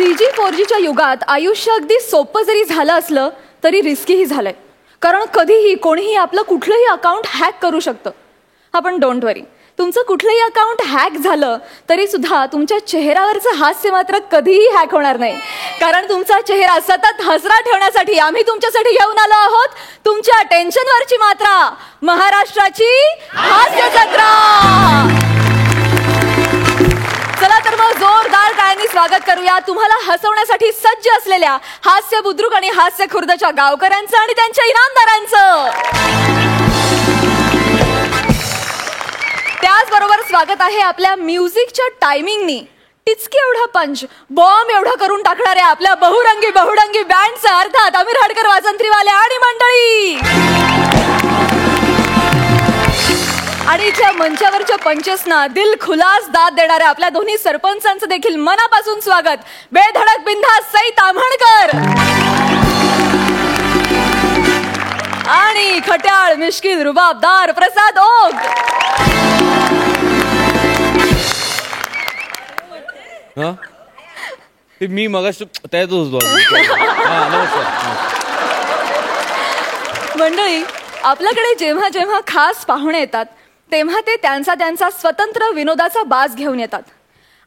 3G 4Gच्या युगात आयुष्य अगदी सोपं जरी झालं असलं तरी रिस्कीही झालंय. कारण कधीही कोणीही आपलं कुठलंही अकाउंट हॅक करू शकतं. पण डोंट वरी, तुमचं कुठलंही अकाउंट हॅक झालं तरी सुद्धा तुमच्या चेहऱ्यावरचं हास्य मात्र कधीही हॅक होणार नाही. कारण तुमचा चेहरा सतत हसरा ठेवण्यासाठी आम्ही तुमच्यासाठी घेऊन आलो आहोत तुमच्या टेन्शनवरची मात्रा, महाराष्ट्राची हास्य जत्रा. चला तर मग जोरदार टाळ्यांनी स्वागत करूया तुम्हाला हसवण्यासाठी सज्ज असलेल्या हास्य बुद्रुक आणि हास्य खुर्दच्या गावकऱ्यांचं आणि त्यांच्या इनामदारांचं. त्याचबरोबर स्वागत आहे आपल्या म्युझिकच्या टायमिंगनी टिचकी एवढा पंच, बॉम्ब एवढा करून टाकणाऱ्या आपल्या बहुरंगी बँडचं, अर्थात आमिर हडकर वाजंत्रीवाले आणि मंडळी. आणि इथल्या मंचावरच्या पंचेसना दिल खुलास दाद देणाऱ्या आपल्या दोन्ही सरपंचांचं देखील मनापासून स्वागत. बेधडक बिनधास्त सई ताम्हणकर आणि खट्याळ मिश्किल रुबाबदार प्रसाद ओक. मी मगाशी त्यात होतो. मंडळी, आपल्याकडे जेव्हा जेव्हा खास पाहुणे येतात तेव्हा ते त्यांचा स्वतंत्र विनोदाचा बाज घेऊन येतात.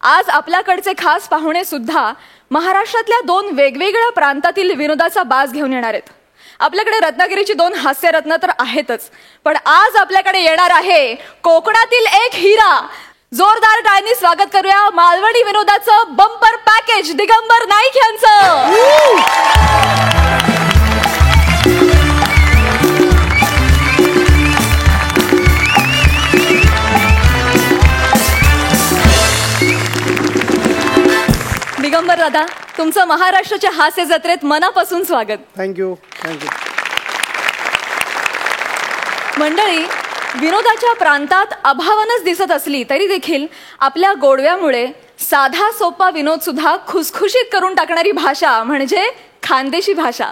आज आपल्याकडचे खास पाहुणे सुद्धा महाराष्ट्रातल्या 2 वेगवेगळ्या प्रांतातील विनोदाचा बाज घेऊन येणार आहेत. आपल्याकडे रत्नागिरीची 2 हास्यरत्न तर आहेतच, पण आज आपल्याकडे येणार आहे कोकणातील एक हिरा. जोरदार टाळ्यांनी स्वागत करूया मालवणी विनोदाचं बंपर पॅकेज दिगंबर नाईक यांचं. दिगंबर दादा, तुमचं महाराष्ट्राच्या हास्य जत्रेत मनापासून स्वागत. थँक्यू. मंडळी, विनोदाच्या प्रांतात अभावनच दिसत असली तरी देखील आपल्या गोडव्यामुळे साधा सोपा विनोद सुद्धा खुसखुशीत करून टाकणारी भाषा म्हणजे खानदेशी भाषा.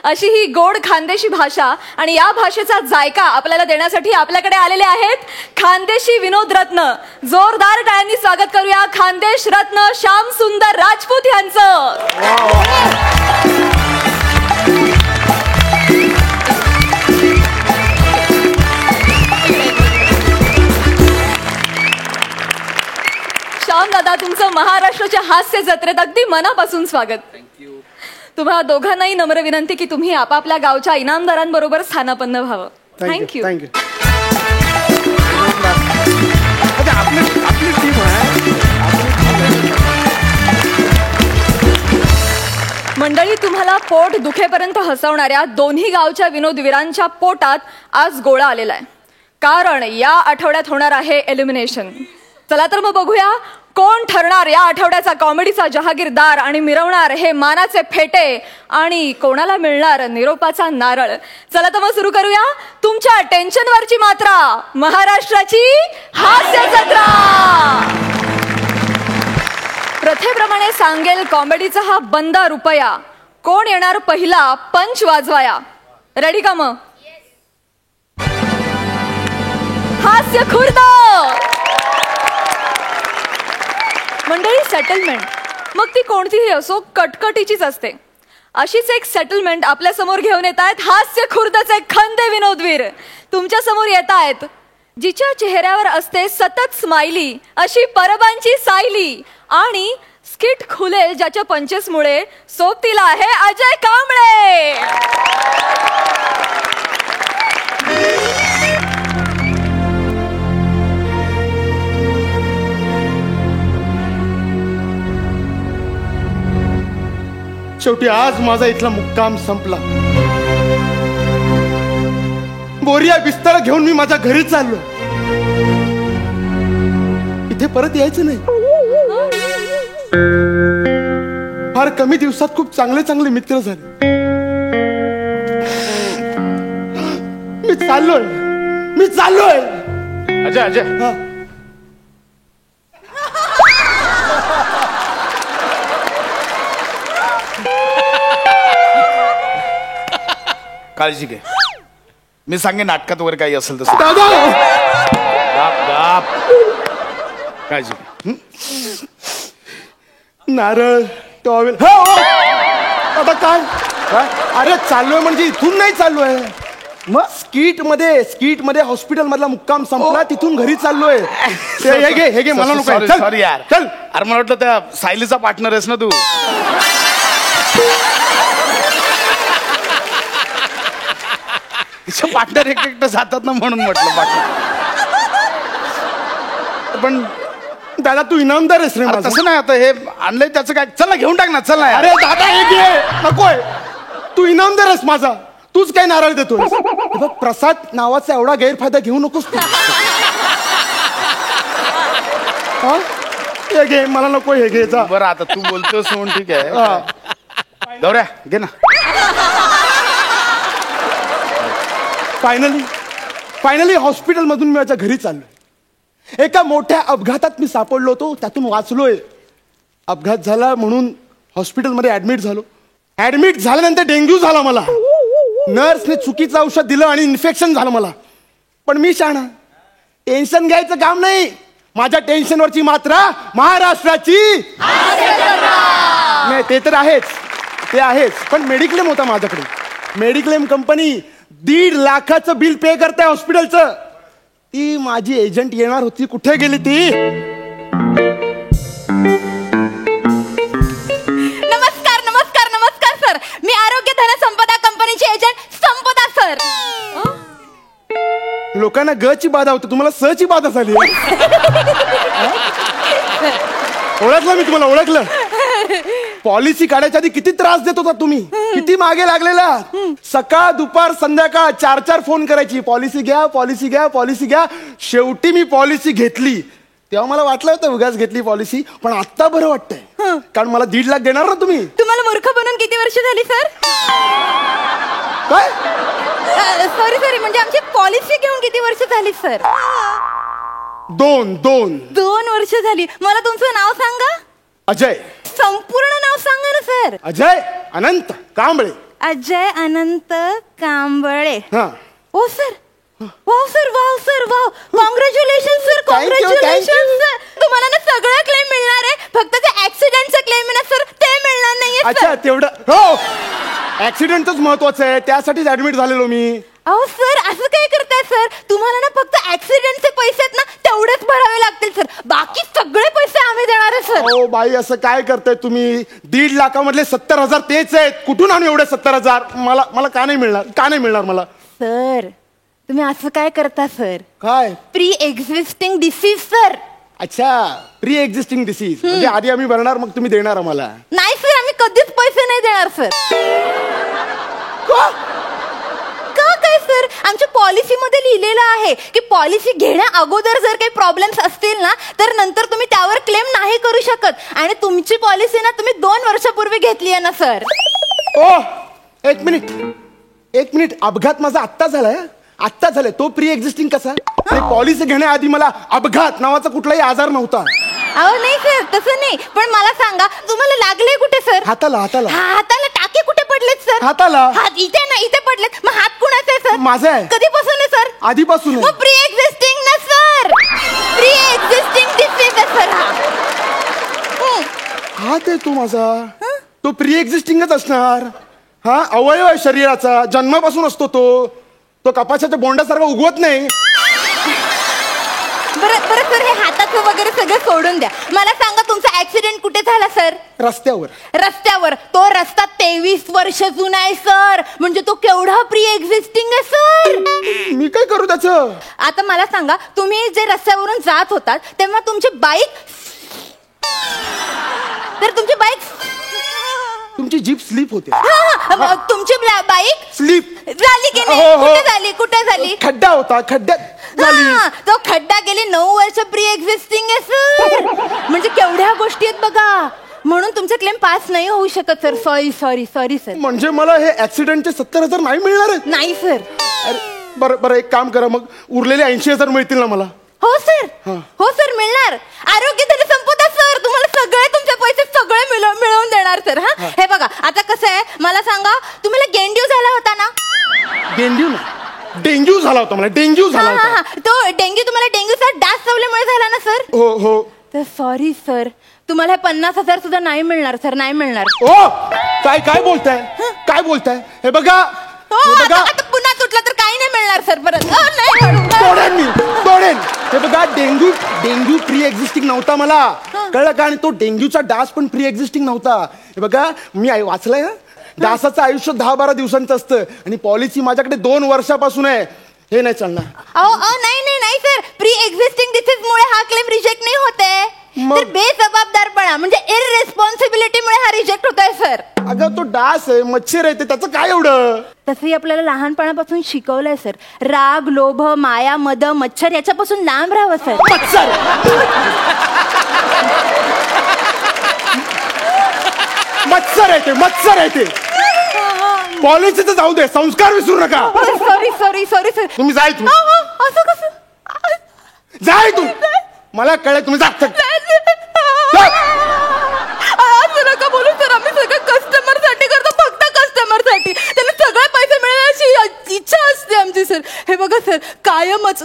अशी ही गोड खानदेशी भाषा आणि या भाषेचा जायका आपल्याला देण्यासाठी आपल्याकडे आलेले आहेत खानदेशी विनोद रत्न. जोरदार टाळ्यांनी स्वागत करूया खानदेश रत्न श्याम सुंदर राजपूत यांचं. श्याम दादा, तुमचं महाराष्ट्राच्या हास्य जत्रेत अगदी मनापासून स्वागत. थँक्यू. तुम्हाला दोघांनाही नम्र विनंती की तुम्ही आपापल्या गावच्या इनामदारांबरोबर स्थानापन्न व्हावं. थँक्यू. मंडळी, तुम्हाला पोट दुखेपर्यंत हसवणाऱ्या दोन्ही गावच्या विनोदवीरांच्या पोटात आज गोळा आलेला आहे. कारण या आठवड्यात होणार आहे एलिमिनेशन. चला तर मग बघूया कोण ठरणार या आठवड्याचा कॉमेडीचा जहागीरदार आणि मिरवणार हे मानाचे फेटे आणि कोणाला मिळणार निरोपाचा नारळ. चला तर मग सुरू करूया तुमच्या टेन्शनवरची मात्रा, महाराष्ट्राची हास्य जत्रा. प्रथेप्रमाणे सांगेल कॉमेडीचा हा बंदा रुपया. कोण येणार पहिला पंच वाजवाया? रेडी का मग? हास्य खुर्द. मंडळी, सेटलमेंट मग ती कोणतीही असो कटकटीचीच असते. अशीच एक सेटलमेंट आपल्या समोर घेऊन येत आहेत हास्य खुर्दचे खंदे विनोदवीर. तुमच्या समोर येत आहेत जिच्या चेहऱ्यावर असते सतत स्माइली अशी परबांची सायली आणि स्किट खुलेल ज्याच्या पंचेसमुळे सोबतीला आहे अजय कांबळे. शेवटी आज माझा इथला मुक्काम संपला. बोरिया बिस्तर घेऊन मी माझ्या घरी चाललो. इथे परत यायचं नाही. फार कमी दिवसात खूप चांगले मित्र झाले. मी चाललोय. अजय काळजी घे. मी सांगेन नाटकात वगैरे काही असेल तसं. काळजी. नारळ टॉवेल हो हो. आता काय अरे चाललोय म्हणजे इथून नाही चाललोय मग स्कीट मध्ये हॉस्पिटल मधला मुक्काम संपला तिथून घरी चाललोय हे घे मला नको सॉरी यार चल अरे मला वाटलं त्या सायलीचा पार्टनर आहेस ना तू तिच्या पार्टनर एकटं जातात ना म्हणून म्हटलं बाकी पण दादा तू इनामदार आहेस रे अरे माझा. तसं नाही आता हे आणलंय त्याचं काय चल ना घेऊन टाक ना चल ना यार. अरे दादा हे घे नकोय तू इनामदार आहेस माझा तूच काय नारळ देतोय बघ प्रसाद नावाचा एवढा गैरफायदा घेऊ नकोस तू हा? हे घे मला नको हे घे जा बरं आता तू बोलतोस म्हणून ठीक आहे हा. गौऱ्या घे ना फायनली हॉस्पिटल मधून मी माझ्या घरी चाललोय एका मोठ्या अपघातात मी सापडलो होतो त्यातून वाचलोय अपघात झाला म्हणून हॉस्पिटलमध्ये ऍडमिट झालो ऍडमिट झाल्यानंतर डेंग्यू झाला मला नर्सने चुकीचं औषध दिलं आणि इन्फेक्शन झालं मला पण मी शहाणा टेन्शन घ्यायचं काम नाही माझ्या टेन्शनवरची मात्रा महाराष्ट्राची नाही ते तर आहेच पण मेडिक्लेम होता माझ्याकडे मेडिक्लेम कंपनी 1.5 लाखाचं बिल पे करते हॉस्पिटलचं ती माझी एजंट येणार होती कुठे गेली ती नमस्कार नमस्कार नमस्कार सर मी आरोग्य धन संपदा कंपनीची एजंट संपदा सर लोकांना ग ची बाधा होती तुम्हाला स ची बाधा झाली ओळखलं मी तुम्हाला ओळखलं पॉलिसी काढायच्या आधी किती त्रास देत होता तुम्ही किती मागे लागलेला सकाळ दुपार संध्याकाळ 4 फोन करायची पॉलिसी घ्या शेवटी मी पॉलिसी घेतली तेव्हा मला वाटलं होतं उगाच घेतली पॉलिसी पण आता बरं वाटतंय कारण मला 1.5 लाख देणार ना तुम्ही तुम्हाला मूर्ख बनून किती वर्ष झाली सर काय सॉरी म्हणजे आमची पॉलिसी घेऊन किती वर्ष झाली सर 2 वर्ष झाली मला तुमचं नाव सांगा अजय संपूर्ण नाव सांगा ना सर अजय अनंत कांबळे अजय अनंत कांबळे हा ओ sir wow sir wow congratulation sir Thank you, congratulation sir तुम्हाला ना सगळं क्लेम मिळणार आहे फक्त ते ऍक्सिडेंटचं क्लेम आहे ना सर ते मिळणार नाहीये अच्छा सर तेवढं हो ऍक्सिडेंटच महत्वाचं आहे त्यासाठीच ऍडमिट झालेलो मी अहो सर असं काय करताय सर तुम्हाला ना फक्त ऍक्सिडेंटचे पैसे आहेत ना तेवढेच भरावे लागतील सर बाकी सगळे पैसे आम्ही देणार आहे सर ओ बाई असं काय करताय तुम्ही 1.5 लाखामधले 70,000 तेच आहेत कुठून आणू एवढे 70,000 मला का नाही मिळणार मला सर तुम्ही असं काय करता सर काय प्री एक्झिस्टिंग डिसीज सर अच्छा प्री एक्झिस्टिंग डिसीज म्हणजे आधी आम्ही भरणार मग तुम्ही देणार आम्हाला नाही सर आम्ही कधीच पैसे नाही देणार सर का? का काय सर आमच्या पॉलिसी मध्ये लिहिलेलं आहे की पॉलिसी घेण्या अगोदर जर काही प्रॉब्लेम्स असतील ना तर नंतर तुम्ही त्यावर क्लेम नाही करू शकत आणि तुमची पॉलिसी ना तुम्ही 2 वर्षापूर्वी घेतली आहे ना सर ओ एक मिनिट अपघात माझा आत्ता झालाय तो प्री एक्झिस्टिंग कसा पॉलिसी घेण्याआधी मला अपघात नावाचा कुठलाही आजार नव्हता अहो नाही सर तसं नाही पण मला सांगा तुम्हाला लागले कुठे सर हाताला हाताला टाके कुठे पडलेत सर हाताला हात इथे ना इथे पडलेत मग हात कुणाचा आहे सर माझा आहे कधीपासून आहे सर आधीपासून आहे. मग प्री एक्झिस्टिंग ना सर प्री एक्झिस्टिंग डिसीज आहे सर हात आहे तो माझा तो प्री एक्झिस्टिंगच असणार हा अवयव आहे शरीराचा जन्मापासून असतो तो कपाशाच्या बोंडासारखा उगवत नाही बरं सर हे हाताचं वगैरे सगळं सोडून द्या मला सांगा तुमचा ऍक्सिडेंट कुठे झाला सर रस्त्यावर तो रस्ता 23 वर्ष जुना आहे सर म्हणजे तो केवढा प्री एक्झिस्टिंग आहे सर मी काय करू त्याचं आता मला सांगा तुम्ही जे रस्त्यावरून जात होतात तेव्हा तुमची बाईक तुमची जीप स्लीप होते तुमची बाईक स्लीप झाली की हो, हो. नाही कुठे झाली खड्डा होता खड्ड्यात झाली तो खड्डा गेली 9 वर्ष प्री एक्झिस्टिंग आहे सर म्हणजे केवढ्या गोष्टी आहेत बघा म्हणून तुमचं क्लेम पास नाही होऊ शकत सर सॉरी सर म्हणजे मला हे ऍक्सिडेंटचे 70,000 नाही मिळणार आहेत? नाही सर अरे, बरं एक काम करा मग उरलेले 80,000 मिळतील ना मला हो सर मिळणार आरोग्य धन संपदा सर तुम्हाला सगळे तुमचे पैसे सगळे मिळवून देणार सर हा हे बघा आता कसं आहे मला सांगा तुम्हाला डेंग्यू झाला होता ना डेंग्यू झाला होता मला तो डेंग्यू तुम्हाला डेंग्यूचा डास चावल्यामुळे झाला ना सर हो तर सॉरी सर तुम्हाला हे 50,000 सुद्धा नाही मिळणार सर, नाही मिळणार. ओ काय काय बोलताय, काय बोलताय? हे बघा, हो, हे बघा, आता पुन्हा तुटला तर काही नाही मिळणार सर परत. नाही तोडेन मी, तोडेन. हे बघा, डेंग्यू प्री एक्झिस्टिंग नव्हता मला, कळलं का? आणि तो डेंग्यूचा डास पण प्री एक्झिस्टिंग नव्हता. हे बघा, मी वाचलंय ना, डासाचं आयुष्य 10-12 दिवसांचं असतं आणि पॉलिसी माझ्याकडे 2 वर्षापासून आहे. हे नाही चालणार. नाही सर, प्री एक्झिस्टिंग डिसीज मुळे हा क्लेम रिजेक्ट नाही होते. मग? तर बेजबाबदारपणा म्हणजे इररेस्पॉन्सिबिलिटीमुळे हा रिजेक्ट होतोय सर. अगं तो डास आहे, मच्छर आहे, त्याचं काय एवढं? तसंही आपल्याला लहानपणापासून शिकवलंय सर, राग, लोभ, माया, मद, मच्छर याच्यापासून लांब राहावं सर. मच्छर मच्छर आहे ते, मच्छर आहे ते. पॉलिसीचं जाऊ दे, संस्कार विसरू नका. Sorry sir. तुम्ही जाय, तू असं कसं? जाय, तू मला कळलं, तुम्ही जा. असं नका बोलू सर, आम्ही सगळं कस्टमर साठी करतो, फक्त कस्टमर साठी. त्यांना सगळे पैसे मिळण्याची इच्छा असते आमची सर. हे बघा सर, कायमच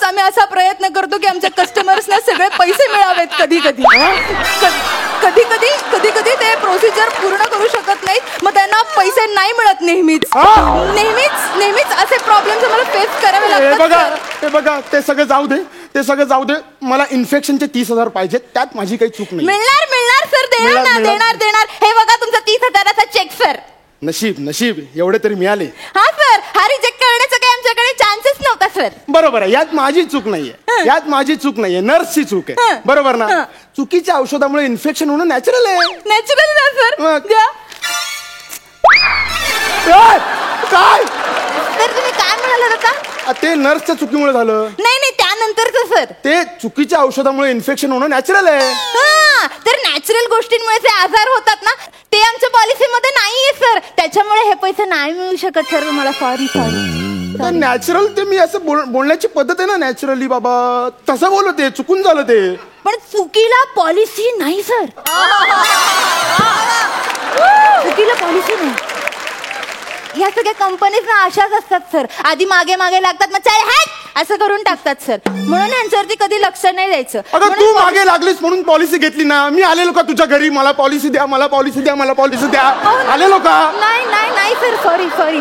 आम्ही असा प्रयत्न करतो की आमच्या कस्टमर्सना सगळे पैसे मिळावेत. कधी कधी ते प्रोसिजर पूर्ण करू शकत नाहीत, मग त्यांना पैसे नाही मिळत. नेहमीच असे प्रॉब्लेम्स आम्हाला फेस करावे लागतात. हे बघा, ते सगळं जाऊ दे. मला इन्फेक्शनचे 30,000 पाहिजेत, त्यात माझी काही चूक नाही. मिळणार सर, देणार. हे बघा तुमचा 30,000चा चेक सर. नशीब एवढे तरी मिळाले. हा सर, हा रिजेक्ट करण्याचा काही आमच्याकडे चान्सेस नव्हता सर. बरोबर आहे, यात माझी चूक नाहीये, नर्सची चूक आहे. बरोबर ना? चुकीच्या औषधामुळे इन्फेक्शन होणं नॅचरल आहे. नॅचरल ना सर. मग? द्या. काय सर तुम्ही काय म्हणालात आता? ते नर्सच्या चुकीमुळे झालं. नाही त्यानंतरच सर. ते चुकीच्या औषधामुळे इन्फेक्शन होणं नॅचरल आहे. तर नॅचरल गोष्टींमुळे जे आजार होतात ना, ते आमच्या पॉलिसीमध्ये नाहीये सर. त्याच्यामुळे हे पैसे नाही मिळू शकत सर. मला सॉरी. नॅचरल ते मी असं बोलण्याची पद्धत आहे ना, नॅचरली बाबा, तसं बोलत ते चुकून झालं ते. पण चुकीला पॉलिसी नाही सर. चुकीला पॉलिसी नाही. ह्या सगळ्या कंपनीज ना अशाच असतात सर, आधी मागे लागतात, मग चाल हॅट असं करून टाकतात सर. म्हणून यांच्यावरती कधी लक्ष नाही द्यायचं. अगं तू मागे लागलीस म्हणून पॉलिसी घेतली ना. मी आलेलो का तुझ्या घरी, मला पॉलिसी द्या, आलेलो का? नाही सर, सॉरी सर.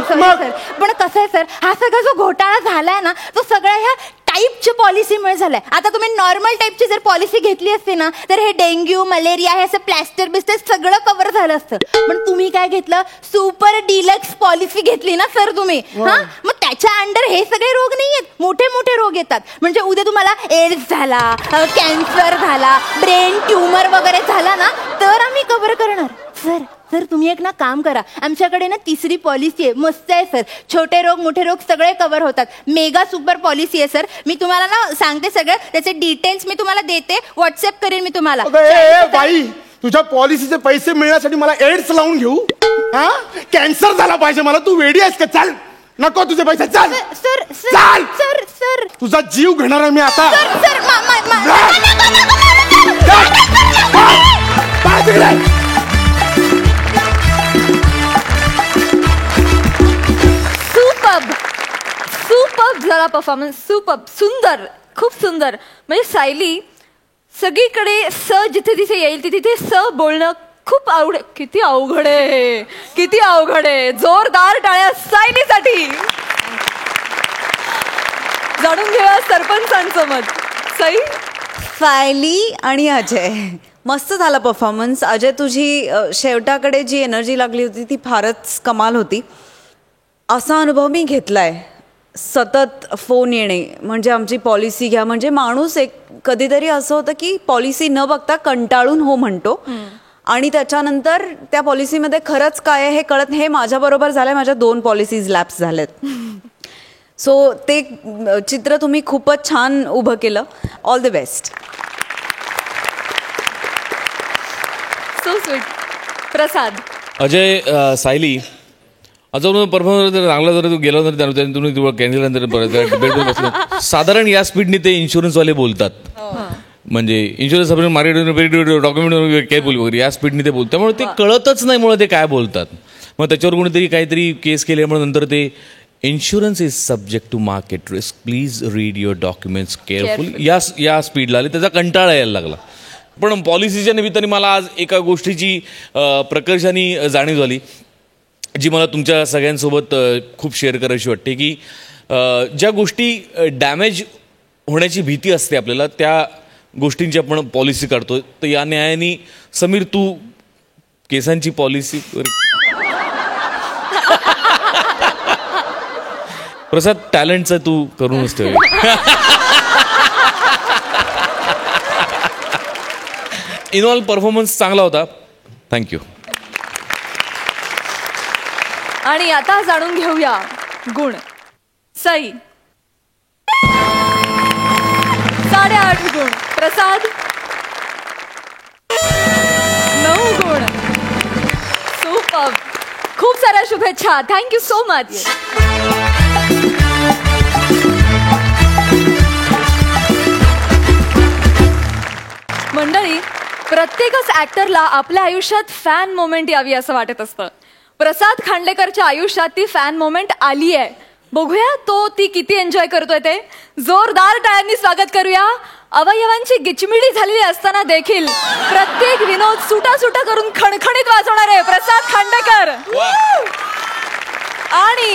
पण कसं आहे सर, हा सगळा जो घोटाळा झालाय ना, तो सगळ्या ह्या टाईपच्या पॉलिसीमुळे झालाय. आता तुम्ही नॉर्मल टाईपची जर पॉलिसी घेतली असते ना, तर हे डेंग्यू, मलेरिया, हे असं प्लॅस्टर बिस्टर सगळं कव्हर झालं असतं. पण तुम्ही काय घेतलं, सुपर डिलक्स पॉलिसी घेतली ना सर तुम्ही. मग त्याच्या अंडर हे सगळे रोग नाही आहेत, मोठे रोग येतात. म्हणजे उद्या तुम्हाला एड्स झाला, कॅन्सर झाला, ब्रेन ट्युमर वगैरे झाला ना, तर आम्ही कव्हर करणार सर. तुम्ही एक ना काम करा, आमच्याकडे ना 3री पॉलिसी आहे, मस्त आहे सर. छोटे रोग मोठे रोग सगळे कव्हर होतात. मेगा सुपर पॉलिसी आहे सर. मी तुम्हाला ना सांगते सगळं, त्याचे डिटेल्स मी तुम्हाला देते, व्हॉट्सअप करेन मी तुम्हाला. बाई, तुझ्या पॉलिसीचे पैसे मिळण्यासाठी मला एड्स लावून घेऊ? कॅन्सर झाला पाहिजे मला? तू वेडी आहेस का? चाल, नको तुझे पैसे, चाल सर. तुझा जीव घेणार आहे मी आता. सुपर्ब झाला परफॉर्मन्स, सुंदर, खूप सुंदर. म्हणजे सायली सगळीकडे जिथे तिथे येईल तिथे बोलणं खूप किती अवघड आहे. जोरदार टाळ्या सायलीसाठी. जाणून घेऊया सरपंचांचं मत. सायली आणि अजय, मस्त झाला परफॉर्मन्स. अजय, तुझी शेवटाकडे जी एनर्जी लागली होती ती फारच कमाल होती. असा अनुभव मी घेतलाय, सतत फोन येणे, म्हणजे आमची पॉलिसी घ्या. म्हणजे माणूस एक कधीतरी असं होतं की पॉलिसी न बघता कंटाळून हो म्हणतो, आणि त्याच्यानंतर त्या पॉलिसीमध्ये खरंच काय आहे हे कळत. हे माझ्याबरोबर झालंय, माझ्या 2 पॉलिसीज लॅप्स झाल्यात. सो ते चित्र तुम्ही खूपच छान उभं केलं. All the best. So sweet. Prasad. Ajay, Sayali, अजून परफॉर्मन्स जर चांगला जर तू गेला तर तुम्ही कॅन्सर साधारण या स्पीडने ते इन्शुरन्सवाले बोलतात. म्हणजे इन्शुरन्स मार्केट डॉक्युमेंट केअरफुल वगैरे या स्पीडने ते बोलतात. त्यामुळे ते कळतच नाही मुळे ते काय बोलतात. मग त्याच्यावर कोणीतरी काहीतरी केस केल्यामुळे नंतर ते insurance is subject to market risk, please read your documents careful, या स्पीडला आले. त्याचा कंटाळा यायला लागला. पण पॉलिसीच्या निमित्ताने मला आज एका गोष्टीची प्रकर्षाने जाणीव झाली, जी मला तुमच्या सगळ्यांसोबत खूप शेअर करायची वाटते, की ज्या गोष्टी डॅमेज होण्याची भीती असते आपल्याला, त्या गोष्टींची आपण पॉलिसी काढतो. तर या न्यायाने समीर, तू केसांची पॉलिसी प्रसाद, टॅलेंटचं तू करूनच ठेव. इन ऑल परफॉर्मन्स चांगला होता. थँक्यू. आणि आता जाणून घेऊया गुण. सई 8.5 गुण, प्रसाद 9 गुण. सुपर. खूप साऱ्या शुभेच्छा. Thank you so much. मंडळी, प्रत्येकच ऍक्टरला आपल्या आयुष्यात फॅन मोमेंट यावी असं वाटत असतं. प्रसाद खांडेकरच्या आयुष्यात ती फॅन मोमेंट आली आहे. बघूया तो ती किती एन्जॉय करतोय ते. जोरदार टाळ्यांनी स्वागत करूया. अवयवांची गिचमिडी झालेली असताना देखील प्रत्येक विनोद सुटा करून खणखणीत वाजवणारे प्रसाद खांडेकर. आणि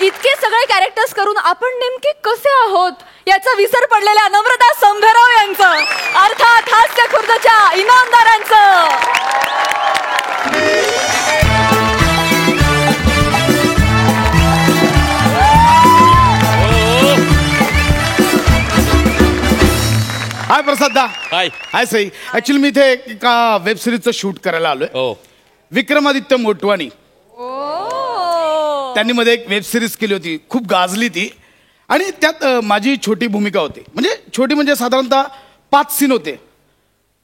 इतके सगळे कॅरेक्टर्स करून आपण नेमके कसे आहोत याचा विसर पडलेल्या नम्रता संभेराव यांचं, अर्थात हास्य खुर्दच्या इनामदारांचं. हाय प्रसाद दा. हाय. हाय सई. ऍक्च्युली मी इथे एका वेब सिरीजचं शूट करायला आलोय. हो. विक्रमादित्य मोटवानी त्यांनी मध्ये एक वेब सिरीज केली होती, खूप गाजली ती. आणि त्यात माझी छोटी भूमिका होती. म्हणजे छोटी म्हणजे साधारणतः 5 सीन होते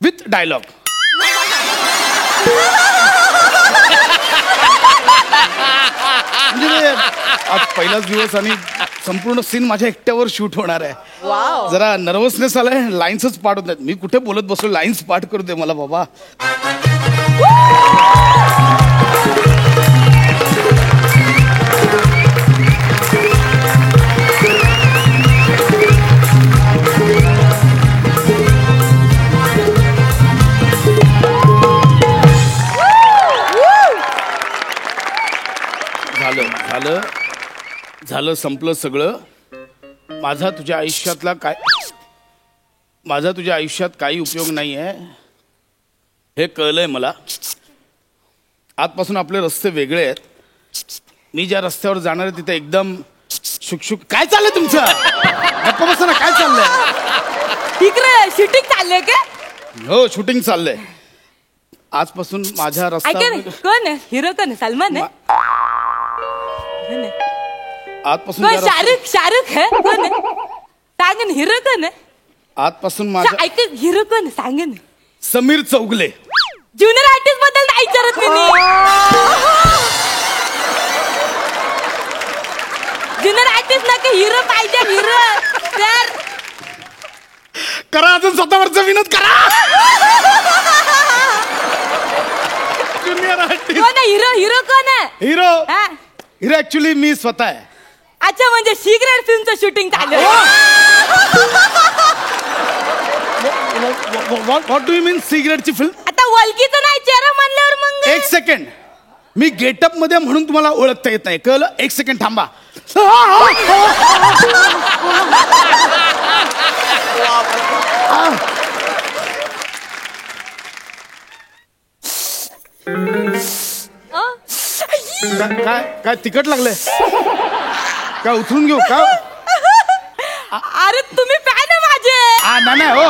विथ डायलॉग. म्हणजे आज पहिलाच दिवस आणि संपूर्ण सीन माझ्या एकट्यावर शूट होणार आहे. जरा नर्वसनेस आलाय. लाईन्सच पाठ होत नाहीत. मी कुठे बोलत बसलो, लाईन्स पाठ करू दे मला बाबा. झालं संपलं सगळं. माझा तुझ्या आयुष्यात काही उपयोग नाही आहे हे कळलंय मला. आजपासून आपले रस्ते वेगळे आहेत. मी ज्या रस्त्यावर जाणार आहे तिथे एकदम शुकशुक. काय चाललंय तुमचं? गप्पा बसा ना. काय चाललंय? इकडे शूटिंग चाललंय का? हो, शूटिंग चाललंय. आजपासून माझ्या रस्त्यावर कोण आहे हिरो? कोण आहे? सलमान आहे? आजपासून शाहरुख है? कोण आहे? सांग ना हिरो कोण आहे? आजपासून माझ्या ऐक, हिरो कोण आहे सांग ना. समीर चौगले. ज्युनियर आर्टिस्ट बद्दल नाही विचारत मी. ज्युनियर आर्टिस्ट ना हिरो पाहिजे. हिरो तर करा, अजून स्वतःवरचा विनोद करा. ज्युनियर आर्टिस्ट कोण आहे? हिरो कोण आहे? हिरो ऍक्च्युली मी स्वतः आहे. अच्छा, म्हणजे सिक्रेट फिल्मचं शूटिंग चालू. व्हॉट डू यू मीन सिक्रेटची फिल्म? आता वल्कीचं नाही चेहरा म्हणल्यावर मग. एक सेकंड, मी गेटअप मध्ये म्हणून तुम्हाला ओळखता येत नाही, कळलं? एक सेकंड थांबा. काय तिखट लागलंय? काय उतरून घेऊ का? अरे तुम्ही फॅन आहे माझे. नाही हो,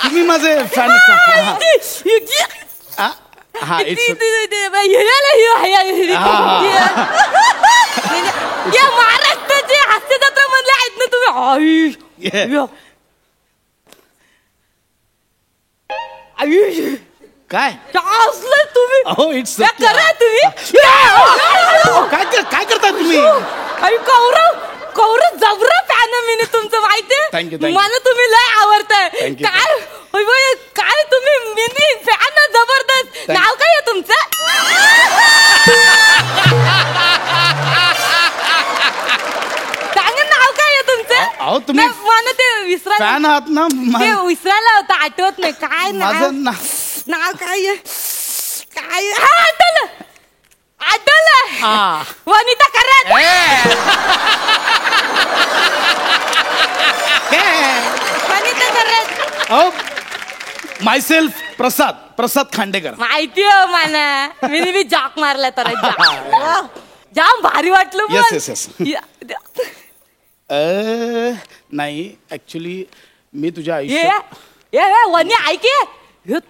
तुम्ही माझे फॅन. महाराष्ट्राचे हास्य जत्रा मधले आहेत ना तुम्ही. काय असलं तुम्ही? हो, इट्स करा तुम्ही. काय करताय तुम्ही? कौरव जबरा फॅन मी तुमचं माहितीये. थँक्यू. मला तुम्ही लय आवडताय. काय तुम्ही मिनी फॅन जबरदस्त. नाव काय आहे तुमचं? सांगा नाव काय आहे तुमचं? तुम्ही मला ते विसरायला फॅन आहात ना ते विसरायला होतं, आठवत नाही काय माझं नाव काय आहे? काय आठवलं वनिता कराड. वनिता कराड. मायसेल्फ प्रसाद खांडेकर. माहिती हो मला, मी जॉक मारला तर जाम भारी वाटलं. Yes. नाही ऍक्च्युली मी तुझ्या आयुष्यात वनी ऐके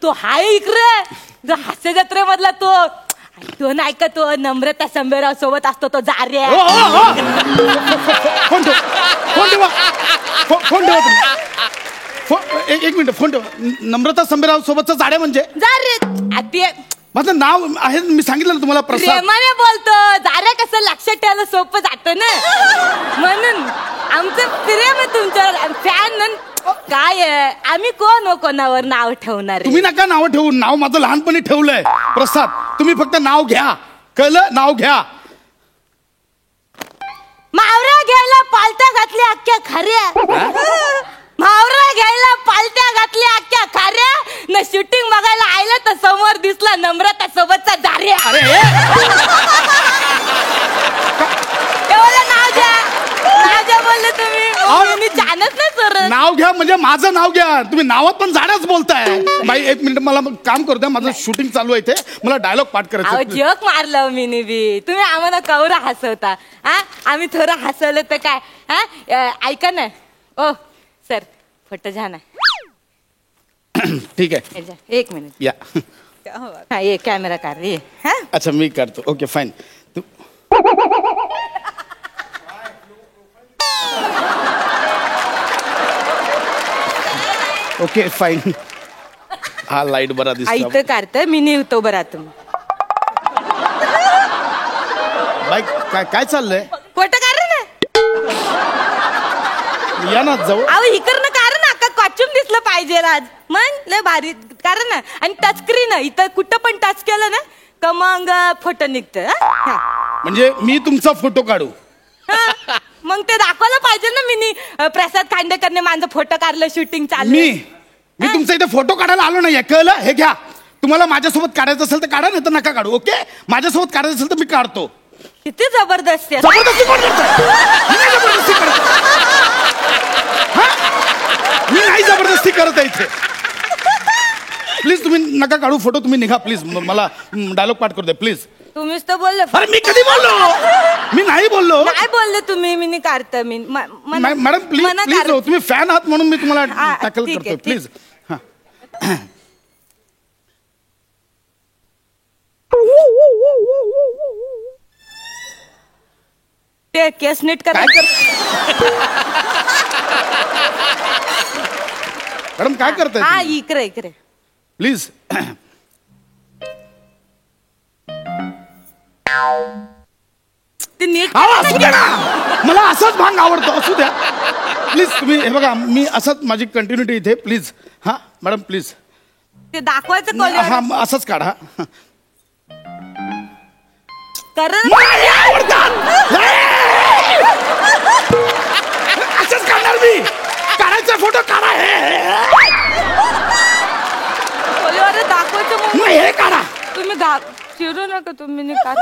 तो हाय इकडे जो हास्य जत्रेमधला तो नाही का, तो नम्रता संभेराव सोबत असतो तो जार्या. फोन ठेवा एक मिनिट, फोन ठेवा. नम्रता संभेराव सोबतचा जाड्या म्हणजे जार्या माझं नाव आहे, मी सांगितलं ना तुम्हाला प्रसाद. प्रेमाने बोलतो जार्या, कसं लक्षात ठेवायला सोपं जातं ना, म्हणून आमचं प्रेम आहे तुमच्यावर. फॅन काय आहे, आम्ही कोणावर नाव ठेवणार. तुम्ही नका नाव ठेवू, नाव माझं लहानपणी ठेवलंय प्रसाद. तुम्ही फक्त नाव घ्या, कळलं? नाव घ्या. मावरा घ्यायला पालत्या घातल्या अख्ख्या खऱ्या. मावरा घ्यायला पालत्या घातल्या अख्ख्या खऱ्या. न शूटिंग बघायला आयलं तर समोर दिसला नम्रता सोबतचा जार्या. एवढं नाव घ्या बोलले तुम्ही. मी जानत नाही सर. नाव घ्या म्हणजे माझं नाव घ्या. तुम्ही नावात पण जाण्याच बोलताय. बाई एक मिनिट, मला काम करू द्या, माझं शूटिंग चालू आहे इथे, मला डायलॉग पाठ करायचं. जग मारलं मी बी. तुम्ही आम्हाला कवरा हसवता. आम्ही थोडं हसवलं तर काय. ऐका ना ओ सर, फोटो झाला. ठीक आहे, एक मिनिट. या ये कॅमेरा कार ये. अच्छा मी करतो. Okay fine. Okay fine. हा लाईट बरा दिसतो. इथं काढतं मी निवतो बरा. तुम्ही बाई काय चाललंय? फोटो काढ ना. या ना जाऊ. अहो इकडनं काढ ना, अख्खा कॉस्ट्युम दिसलं पाहिजे आज. मग लय भारी काढ ना. आणि टच स्क्रीन इथं कुठं पण टच केलं ना का मग फोटो निघतं. म्हणजे मी तुमचा फोटो काढू? मग ते दाखवायला पाहिजे ना. मी प्रसाद खांडेकरने माझं फोटो काढलं, शूटिंग चाललं. मी तुमचा इथे फोटो काढायला आलो नाही, कळलं? हे घ्या. तुम्हाला माझ्यासोबत काढायचं असेल तर काढा, नाही तर नका काढू. ओके, माझ्यासोबत काढायचं असेल तर मी काढतो. किती जबरदस्ती आहे. जबरदस्ती कोण करतंय? मी नाही जबरदस्ती करत. मी नाही जबरदस्ती करत आहे इथे. प्लीज तुम्ही नका काढू फोटो, तुम्ही निघा प्लीज. मला डायलॉग पाठ करू दे प्लीज. तुम्हीच तर बोलले. अरे मी कधी बोललो? मी नाही बोललो. काय बोलले तुम्ही? मी काढतं मी. मॅडम प्लीज प्लीज, तुम्ही फॅन आहात म्हणून मी तुम्हाला टॅकल करतोय प्लीज. ते केस नीट करा. मॅडम काय करताय? हा इकडे प्लीज. ते नीट असू द्या ना, मला असाच भांग आवडतो. असू द्या प्लीज. तुम्ही हे बघा, मी असंच माझी कंटिन्युटी इथे प्लीज. हा मॅडम प्लीज. ते दाखवायचं हा असंच काढा. असंच काढणार मी. काढायचा फोटो काढा. दाखवायचं मग हे काढा. तुम्ही चिरू नका. तुम्ही काढ.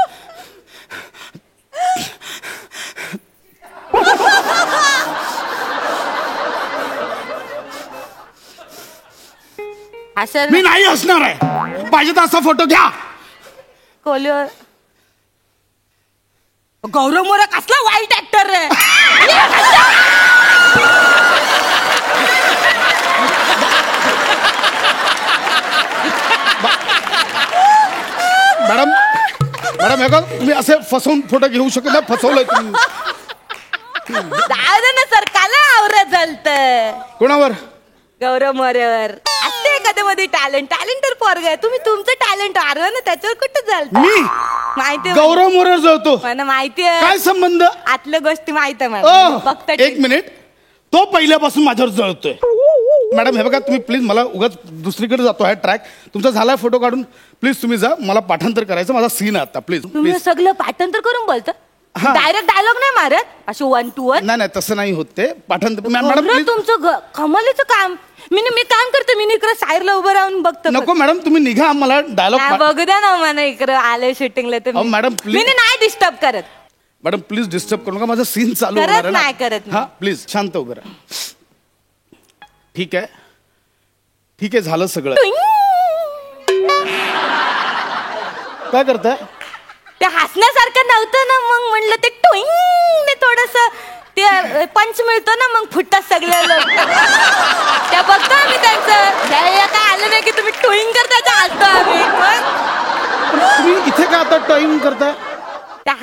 मी नाही हसणार आहे. पाहिजे तर असा फोटो घ्या. कोलीवर गौरव मोरे कसला वाईट ऍक्टर रे. मॅडम मॅडम हे का तुम्ही असे फसवून फोटो घेऊ शकत नाही. फसवलंय तुम्ही. ना सर काला आवरत झालत. कोणावर? गौरव मोरेवर. असते एखाद्या मध्ये टॅलेंटर पोरग आहे. तुम्ही तुमचं टॅलेंट आरवा ना, त्याच्यावर कुठं झालं? मी माहिती गौरव मोरेवर जळतो? मला माहिती आहे. काय संबंध? आतल्या गोष्टी माहित आहे मला. फक्त एक मिनिट. तो पहिल्यापासून माझ्यावर जळतोय. मॅडम हे बघा, तुम्ही प्लीज, मला उगाच दुसरीकडे जातो आहे ट्रॅक. तुमचा झालाय फोटो काढून. प्लीज तुम्ही जा, मला पाठांतर करायचं. माझा सीन आहे आता. प्लीज तुम्ही सगळं पाठांतर करून बोलता. हा. डायरेक्ट डायलॉग नाही मारत अशी 1 to 1. नाही तसं नाही होत ते पाठांतर मॅडम प्लीज. तुमचं कमालीचं काम. मी काम करते, मी इकडे साईडला उभं राहून बघतो. नको मॅडम तुम्ही निघा, मला डायलॉग बघू द्या ना मला इकडे आले शूटिंगला तर अहो, मॅडम, मी please. नाही डिस्टर्ब करत. मॅडम प्लीज डिस्टर्ब करू नका, माझा सीन चालू करत होणार आहे ना. नाही, करत नाही. हा प्लीज शांत उभं राहा. ठीक आहे झालं सगळं. काय करताय? ते हसण्यासारखं नव्हतं ना, मग म्हणलं ते टोईंग थोडस ते पंच मिळतो ना, मग फुटतात सगळे लोक. त्या बघतो आम्ही त्यांचं काय आलं नाही की तुम्ही टोईंग करता, हसतो आम्ही. तुम्ही इथे का आता टाइम करताय? त्या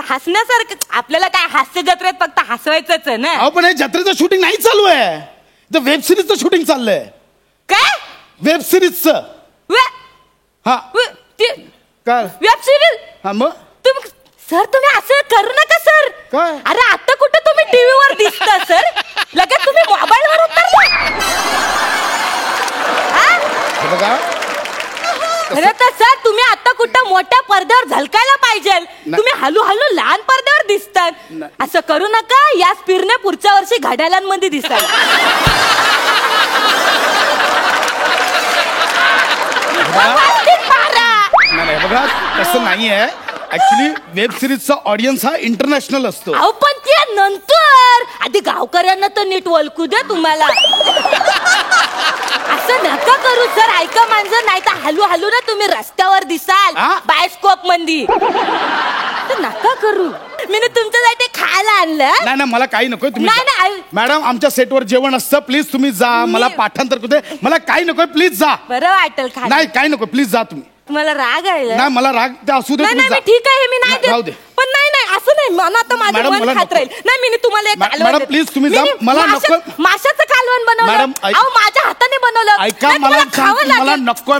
हसण्यासारखं आपल्याला काय हास्य जत्रेत फक्त हसवायचंच आहे ना. अहो पण हे जत्रेचं शूटिंग नाही चालू आहे, तर वेब सिरीजचं शूटिंग चाललंय. काय वेब सिरीजचं. हा काय? Web series. हा मग तुम्ही सर तुम्ही असं करू नका सर. काय? अरे आता कुठे तुम्ही टीव्हीवर दिसता सर, लगेच तुम्ही मोबाईलवर उतरला. हे बघा खरं तर सर तुम्ही आता कुठं मोठ्या पडद्यावर झलकायला पाहिजे. तुम्ही हळूहळू लहान पडद्यावर दिसतात. असं करू नका, या स्पीडने पुढच्या वर्षी घड्याळांमध्ये दिसाल. नाही बघा तसं नाहीये. ऍक्च्युली वेब सिरीजचा ऑडियन्स हा इंटरनॅशनल असतो. अहो पण ते नंतर आधी गावकऱ्यांना तर नीट ओळखू द्या तुम्हाला. असं नका करू सर, ऐका माणसं, नाही तर हळूहळू ना तुम्ही रस्त्यावर दिसाल बायोस्कोप मध्ये. नका करू. मी तुमच्यासाठी खायला आणलं. नाही मला काही नकोय. तुम्ही नाही. मॅडम आमच्या सेटवर जेवण असतं, प्लीज तुम्ही जा. मला पाठांतर करू दे, मला काही नकोय, प्लीज जा. बरं वाटेल खा. नाही काही नको, प्लीज जा तुम्ही. तुम्हाला राग आहे? नाही मला राग ते असू दे. नाही ठीक आहे, मी नाही राहू देत. दे. पण नाही असं नाही, मला आता माझं मॅडम, मन मला खात नको. राहील. नाही मी तुम्हाला एक कालवण मॅडम, देते. प्लीज तुम्ही जा. मी मला नको. माशाचं कालवण बनवलं. मॅडम, अहो माझ्या हाताने बनवलं. ऐका नाही, मला तुम्हाला खावं मला लागेल. नकोय.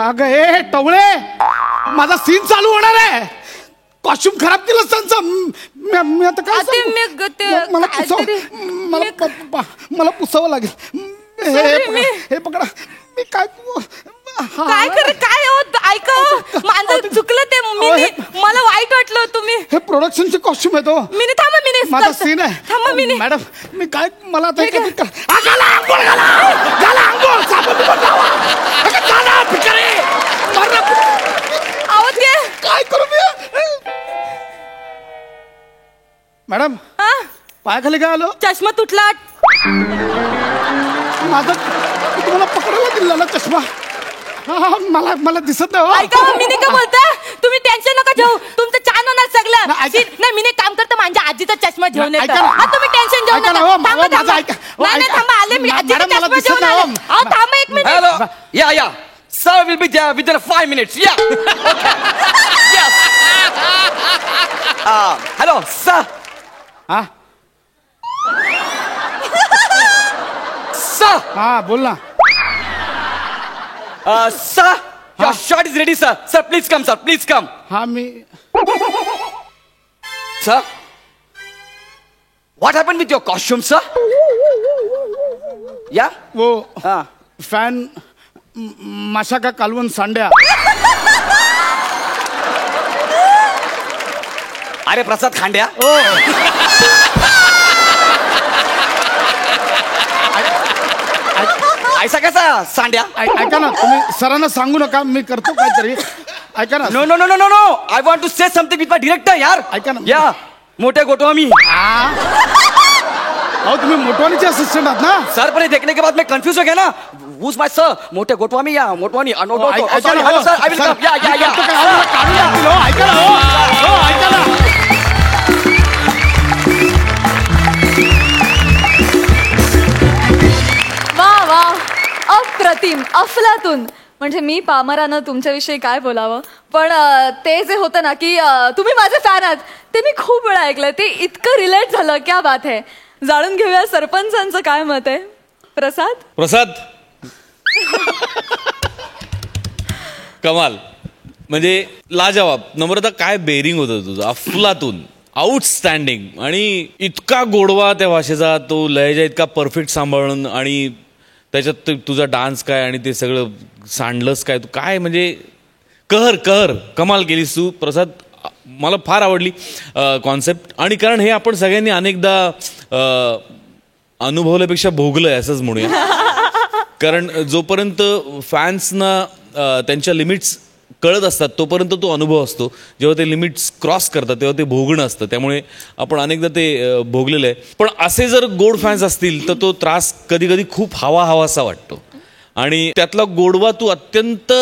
अगं हे टवळे, माझा सीन चालू होणार आहे. कॉस्ट्युम खराब केलं त्यांचं. मी आता काय आता सांगू? मी ते मला काहीतरी- मला पुसावं लागेल. हे पकडा. मी काय काय कर काय होत ऐका माझं चुकलं ते. मला वाईट वाटलं. तुम्ही हे प्रोडक्शनचे कॉस्ट्युम आहे तो. मी थांबा, मी माझा सीन आहे. थांबा, मी मॅडम मी काय मला आता काय करू मी? मॅडम पायाखाली काय आलो? चष्मा तुटला. माझा तुम्हाला पकडायला दिला ना चष्मा. मला दिसत नाही. ऐका मी नाही का बोलता, तुम्ही टेन्शन नका घेऊ. तुमचं छान होणार सगळं. नाही मी काम करतो, माझ्या आजीचा चष्मा घेऊन येतो. तुम्ही टेन्शन घेऊ नका. नाही थांबा, आले मी. आजीचा चष्मा घेऊन आले. थांबा एक minute. Hello. Yeah. Sir will be there within 5 minutes. Yeah. Okay. Yes. Hello, sir. हा Sir. हा बोल ना. Sir. Your shot is ready, sir. Sir, please come, sir. Please come. हा मी Sir. What happened with your costume, sir? Yeah. वो fan माशा का कालवण सांड्या. अरे प्रसाद खांड्या. ऐसा कैसा सांड्या? ऐका ना तुम्ही सरांना सांगू नका, मी करतो काहीतरी. ऐका ना. No. I want to say something with my director, यार. ऐका ना. या मोठे गोटवामी. अहो तुम्ही मोटवानीचे असिस्टंट आहात ना. सर पर ये देखने के बाद मैं कंफ्यूज हो गया ना. Who's my sir? मोठे गोटवामी या Motwani? No. Sorry, hello sir. I will come. Yeah. ऐका ना. वा अप्रतिम, अफलातून. म्हणजे मी पामरानं तुमच्याविषयी काय बोलावं, पण ते जे होतं ना की तुम्ही माझे फॅन आहात ते मी खूप वेळा ऐकलंय. ते इतकं रिलेट झालं, क्या बात आहे. जाणून घेऊया सरपंचांचं काय मत आहे. प्रसाद कमाल. म्हणजे लाजवाब. नम्रता काय बेरिंग होतं तुझं. अफलातून आउटस्टँडिंग. आणि इतका गोडवा त्या भाषेचा, तो लहेजा इतका परफेक्ट सांभाळून, आणि त्याच्यात तुझा डान्स काय आणि ते सगळं सांडलंस काय, तू काय म्हणजे कहर कमाल केलीस तू प्रसाद. मला फार आवडली कॉन्सेप्ट. आणि कारण हे आपण सगळ्यांनी अनेकदा अनुभवल्यापेक्षा भोगलंय असंच म्हणूया. कारण जोपर्यंत फॅन्सना त्यांच्या लिमिट्स कळत असतात तोपर्यंत तो अनुभव असतो. जेव्हा ते लिमिट्स क्रॉस करतात तेव्हा ते भोगणं असतं. त्यामुळे आपण अनेकदा ते भोगलेलं आहे. पण असे जर गोड फॅन्स असतील तर तो त्रास कधी कधी खूप हवासा वाटतो. आणि त्यातला गोडवा तू अत्यंत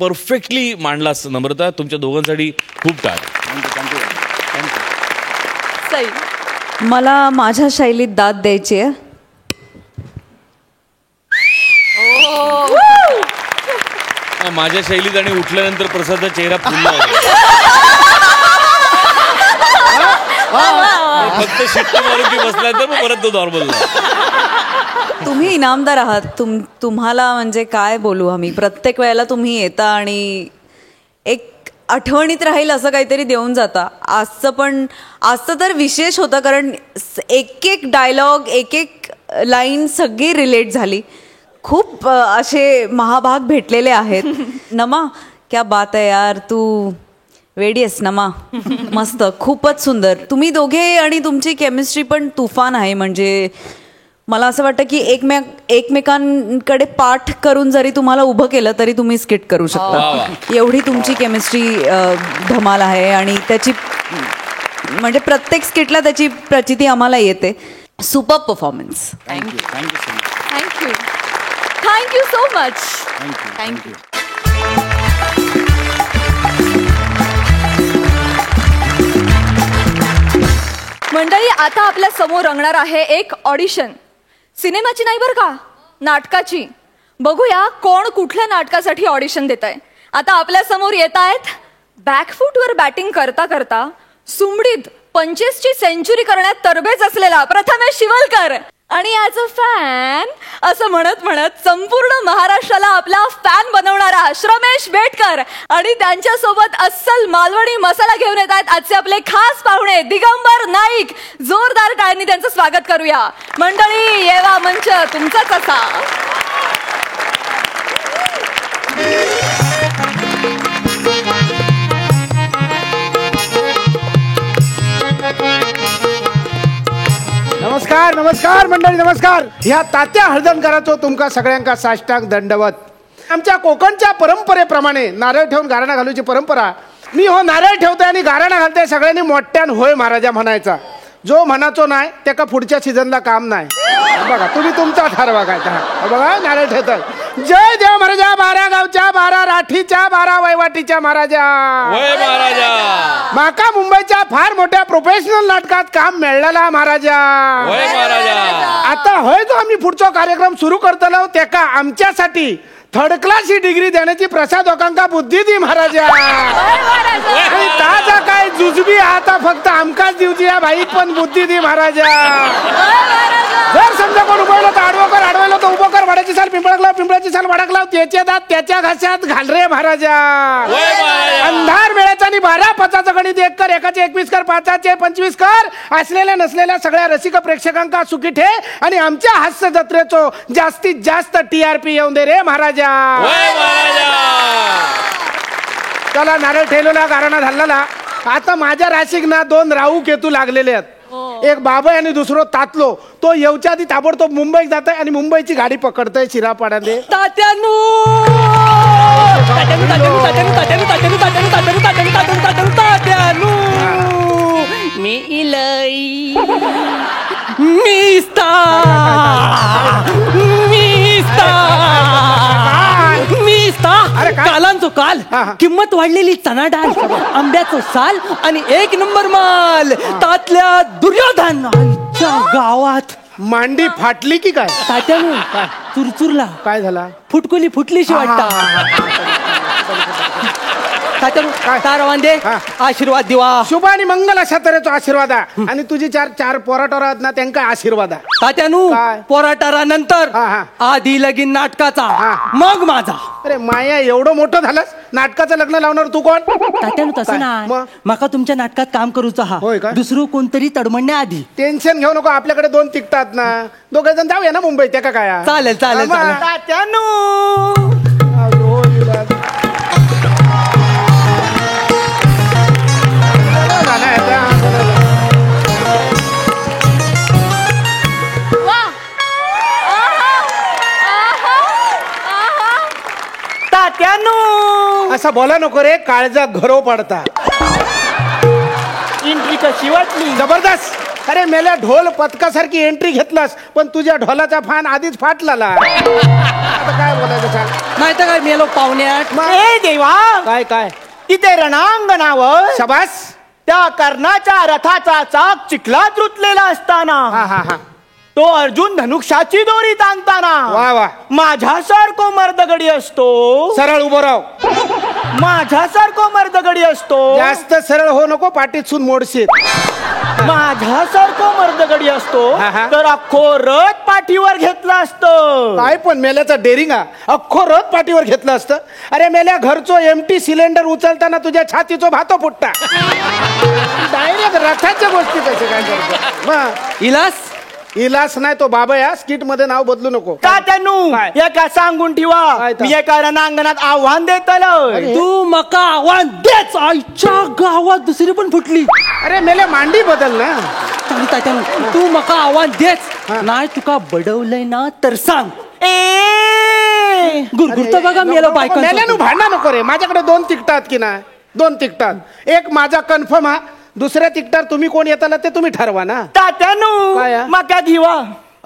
परफेक्टली मांडलास नम्रता. तुमच्या दोघांसाठी खूप टाळ. सई, मला माझ्या शैलीत दाद द्यायची आहे. माझ्या शैलीत आणि उठल्यानंतर प्रसादचा चेहरा फुलला होता. फक्त शिट्टी मारून की बसल्यानंतर मग परत तो नॉर्मल. तुम्ही इनामदार आहात. तुम्हाला म्हणजे काय बोलू आम्ही. प्रत्येक वेळेला तुम्ही येता आणि एक आठवणीत राहील असं काहीतरी देऊन जाता. आजचं तर विशेष होतं कारण एक डायलॉग, एक लाईन सगळी रिलेट झाली. खूप असे महाभाग भेटलेले आहेत. नमा, क्या बात आहे यार, तू वेडी आहेस नमा. मस्त, खूपच सुंदर. तुम्ही दोघे आणि तुमची केमिस्ट्री पण तुफान आहे. म्हणजे मला असं वाटतं की एकमेकांकडे पाठ करून जरी तुम्हाला उभं केलं तरी तुम्ही स्किट करू शकता. एवढी तुमची केमिस्ट्री धमाल आहे. आणि त्याची म्हणजे प्रत्येक स्किटला त्याची प्रचिती आम्हाला येते. Super performance. Thank you so much. Thank you. मंडळी, आता आपल्या समोर रंगणार आहे एक ऑडिशन. सिनेमाची नाही बरं का, नाटकाची. बघूया कोण कुठल्या नाटकासाठी ऑडिशन देत आहे. आता आपल्या समोर येत आहेत बॅकफूटवर बॅटिंग करता करता सुमडीत 25ची सेंचुरी करण्यात तरबेज असलेला प्रथमेश शिवलकर. आणि ॲज अ फॅन असं म्हणत म्हणत संपूर्ण महाराष्ट्राला आपला फॅन बनवणारा श्रमेश बेटकर. आणि त्यांच्यासोबत अस्सल मालवणी मसाला घेऊन येत आहेत आजचे आपले खास पाहुणे दिगंबर नाईक. जोरदार टाळ्यांनी त्यांचं स्वागत करूया. मंडळी, येवा मंच तुमचाच असा. नमस्कार नमस्कार मंडळी, नमस्कार. ह्या तात्या हळदणकरांचो तुमका सगळ्यांका साष्टांग दंडवत. आमच्या कोकणच्या परंपरेप्रमाणे नारळ ठेवून गाराणा घालूची परंपरा. मी हो नारळ ठेवतोय आणि गाराणा घालतोय. सगळ्यांनी मोठ्यान होय महाराजा म्हणायचा. जो म्हणाचो नाही त्याका पुढच्या सीझनला काम नाही. बघा तुम्ही तुमचा ठरवा काय. बघा नारळ ठेवताय. जय देव महाराजा, 12 गावच्या 12 राठीच्या 12 वैवाटीच्या महाराजा. माका मुंबईच्या फार मोठ्या प्रोफेशनल नाटकात काम मिळालेला महाराजा. आता होय जो आम्ही पुढचा कार्यक्रम सुरू करतलो त्याका आमच्यासाठी थर्ड क्लास ही डिग्री देण्याची प्रसाद लोकांका बुद्धी दी महाराजा. आणि ताजा काय जुजबी आता फक्त आमकाच दिवची या भाई पण बुद्धी दी महाराजा. जर समजा कोण उभं तर आडवलं तर उभं कर. वाड्याची साल पिंपळाक लाव, पिंपळाची साल वाडाक लाव. त्याच्या दात त्याच्या घासात घाल रे महाराजा. अंधार वेळेचा आणि 12 5चं गणित 1 कर, 1चे 21 कर, 5चे 25 कर. असलेल्या नसलेल्या सगळ्या रसिक प्रेक्षकांका सुखी ठे आणि आमच्या हास्य जत्रेचो जास्तीत जास्त TRP येऊन दे रे महाराजा. चला नारळ ठेवलेला गाराणा झालेला. आता माझ्या राशीक ना 2 राहू केतू लागलेले आहेत. एक बाबा आणि दुसरं तातलो. तो येऊच्या आधी ताबडतोब मुंबईत जात आहे आणि मुंबईची गाडी पकडतोय शिरापाड्याने. तात्यानू मी इलई कालांचो काल किंमत वाढलेली चना डाळ, आंब्याचो साल आणि 1 नंबर माल. तातल्या दुर्योधन गावात मांडी फाटली की काय? तात्यानू चुरचुरला. काय झाला? फुटकुली फुटलीशी वाटता. तारवांदे आशीर्वाद दिवा. शुभ आणि मंगल अशा तऱ्हेचो आशीर्वाद आहे. आणि तुझी 4 पोराटोर आहेत ना त्यांना आशीर्वाद आहे. तात्यानू पोराटारा नंतर आधी लगीन नाटकाचा, मग माझा. अरे माया एवढं मोठं झालंस नाटकाचं लग्न लावणार तू कोण? तात्यानं तसं काय? नाही मग? माका तुमच्या नाटकात काम करूचा हा होय का? दुसरं कोणतरी तडमडण्या आधी. टेन्शन घेऊ नको, आपल्याकडे 2 तिकटात ना, 2 जण जाऊया ना मुंबईत, त्या काय? चालेल चालेल हा, मग. चालेल. तात्यानो. तात्यानो असं बोला नको रे, काळजा घरो पडता. एंट्री कशी वाटली? जबरदस्त. अरे मेल्या ढोल पथकासारखी एंट्री घेतलास, पण तुझ्या ढोलाचा फान आधीच फाटला. आता काय बोलायचं सांग? नाही तर काय मेलो पाहुण्यात. ए देवा काय काय तिथे रणांगणावर शबास. त्या कर्णाच्या रथाचा चाक चिखलात रुतलेला असताना हा हा हा तो अर्जुन धनुष्याची दोरी ताणताना वा वा माझ्यासारखो मर्दगडी असतो. सरळ उभं राव. माझ्यासारखो मर्दगडी असतो. जास्त सरळ हो नको, पाठीत सून मोडशील. माझ्यासारखो मर्दगडी असतो हा, हा. तर अख्खो रथ पाठीवर घेतला असतं. काय पण मेल्याचं डेअरिंग अख्खो रथ पाठीवर घेतलं असतं. अरे मेल्या घरचो एमटी सिलेंडर उचलताना तुझ्या छातीचो भातो फुटता. डायरेक्ट रथाच्या गोष्टी कसे काय करतो? मग इलास इलास नाही तो बाबा या स्किट मध्ये नाव बदलू नको. तात्यानू काय? एका सांगून ठेवा काय तर? मी एका रणांगणात आव्हान देतल. अरे. तू मका आव्हान देच. आईच्या गावात दुसरी पण फुटली. अरे मेल्या मांडी बदल ना. चांगली तात्यानू तू मका आव्हान देच. नाही तुका बडवलंय ना तर सांग. गुरगुरत बघा मेला बायका. मेल्यानं भांडणं नको रे. माझ्याकडे 2 तिकटात की नाही, 2 तिकटात. एक माझा कन्फर्म हा, दुसऱ्या तिकटार तुम्ही कोण येताला ते तुम्ही ठरवा ना. तात्यानू काय आहे? मका दिवा.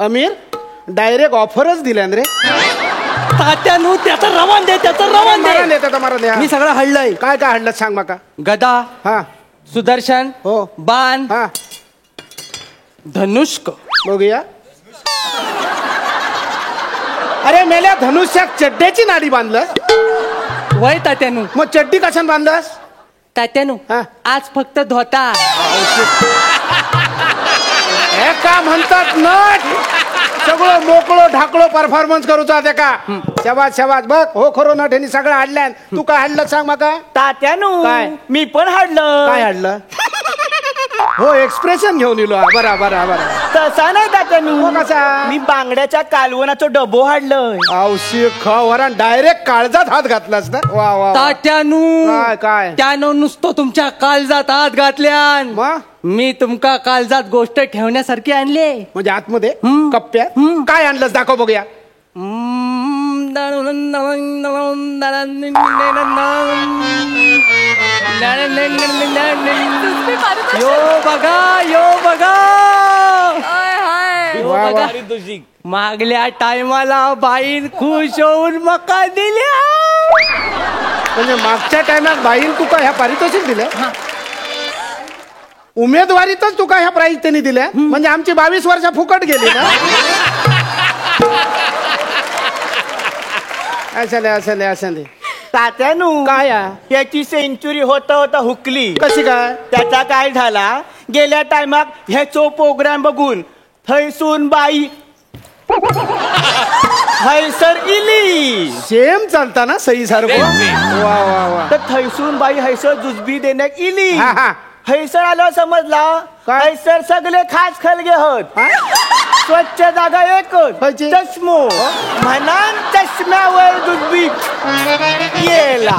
अमीर डायरेक्ट ऑफरच दिल्यान रे. तात्यानू त्याचा रवान दे, त्याचा रवान मारा दे. देता मारा द्या. मी सगळं हडलंय. काय काय हडलं सांग माका. गदा हा सुदर्शन हो. बाण हा धनुष्क. बघूया. अरे मेल्या धनुष्यात चड्ड्याची नाडी बांधलं. वय तात्यानू. मग चड्डी कशाने बांधलंस? तात्यानू हा. आज फक्त धोता. हे का म्हणतात नट. सगळं मोकळो ढाकळो परफॉर्मन्स करूचा ते का. शबाज शबाज बघ हो खरो नट ह्यांनी सगळं हाडल्यान. तू काय हाडलं सांग माका. तात्यानू काय? मी पण हाडलं. काय हाडलं? हो एक्सप्रेशन घेऊन येलो. बरा बरा बरा. तसा नाही तात्यानू. हो, कसा? मी बांगड्याच्या कालवनाचं डबो हाडलं. औशी खवरा डायरेक्ट काळजात हात घातलास ना. वा वा वा. तात्यानू काय काय त्यानं नुसतं तुमच्या काळजात हात घातल्यान. मग मी तुमका काळजात गोष्ट ठेवण्यासारखी आणले. म्हणजे आतमध्ये हम्म. कप्प्यात हम्म. काय आणलंस दाखव बघूया. यो बघा यो बघा यो वा, वा. बघा. मागल्या टायमाला बाईन खुश होऊन मका दिल्या. म्हणजे मागच्या टायमात बाईन तुका ह्या पारितोषिक दिल्या. उमेदवारीतच तुका ह्या प्राईज त्यांनी दिल्या. म्हणजे आमची 22 वर्ष फुकट गेली ना. असले असले असले. तात्यानू काय याची सेंचुरी होता होता हुकली. कशी काय? त्याचा काय झाला गेल्या टायमात ह्याचो प्रोग्राम बघून थैसून बाई हैसर इली. सेम चालता ना सही सारखं. वा वा वा. तर थैसून बाई हैसर जुजबी देण्यात इली. हा, हा. हैसर आलं समजला. काय? हैसर सगळे खास खलगे होत. हा? स्वच्छ जागा एकच खायची? चष्मो म्हणान चष्म्यावर जुजबी येला.